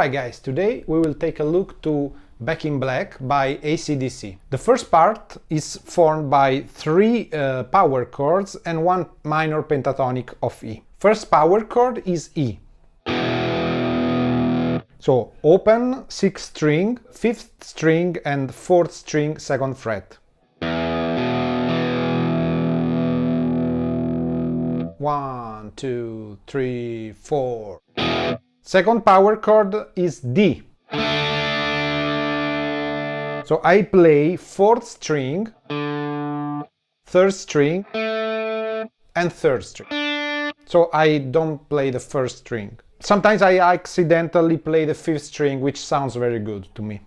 Alright guys, today we will take a look to Back in Black by acdc. The first part is formed by three power chords and one minor pentatonic of E. First power chord is E. So open 6th string, 5th string and 4th string 2nd fret. 1, 2, 3, 4. Second power chord is D. So I play 4th string, 3rd string and 3rd string. So I don't play the 1st string. Sometimes I accidentally play the 5th string, which sounds very good to me.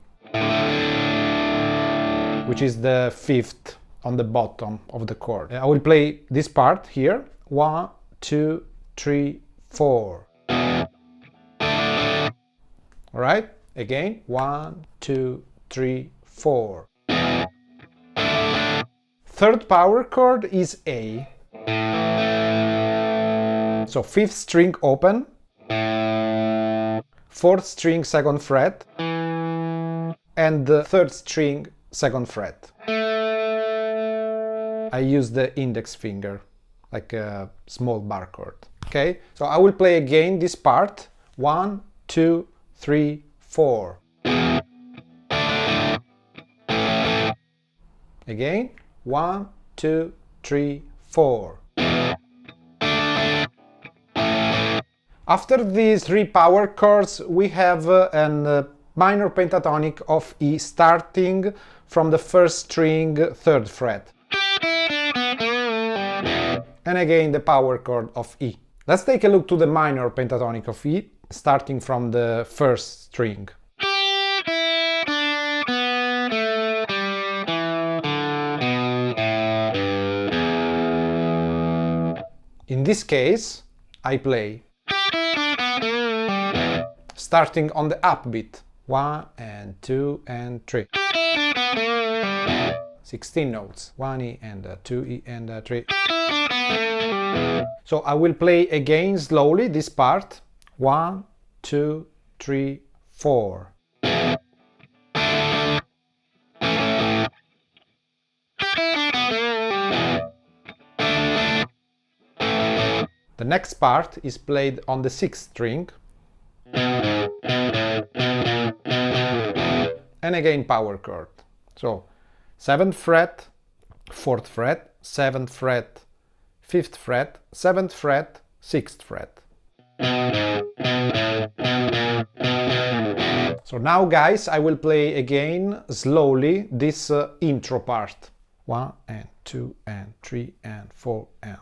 Which is the 5th on the bottom of the chord. I will play this part here. 1, 2, 3, 4. Alright, again, 1, 2, 3, 4. Third power chord is A. So 5th string open, 4th string 2nd fret, and the 3rd string 2nd fret. I use the index finger, like a small bar chord. Okay, so I will play again this part. 1, 2, 3, 4. Again, 1, 2, 3, 4. After these three power chords, we have a minor pentatonic of E starting from the 1st string 3rd fret. And again the power chord of E. Let's take a look to the minor pentatonic of E, starting from the 1st string. In this case, I play starting on the upbeat. 1 and 2 and 3. 16 notes. 1 E and 2 E and 3. So I will play again slowly this part. 1, 2, 3, 4. The next part is played on the 6th string. And again power chord. So 7th fret, 4th fret, 7th fret, 5th fret, 7th fret, 6th fret. So now guys, I will play again slowly this intro part. 1 and 2 and 3 and 4 and...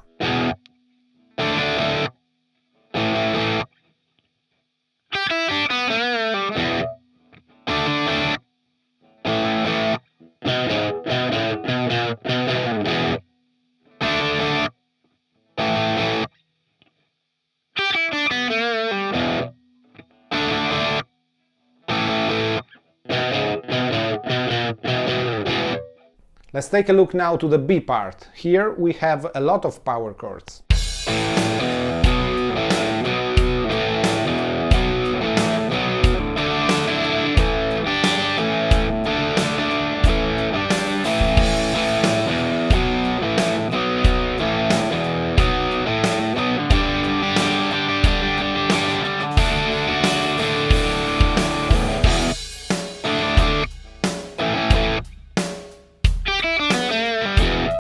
Let's take a look now to the B part. Here we have a lot of power chords.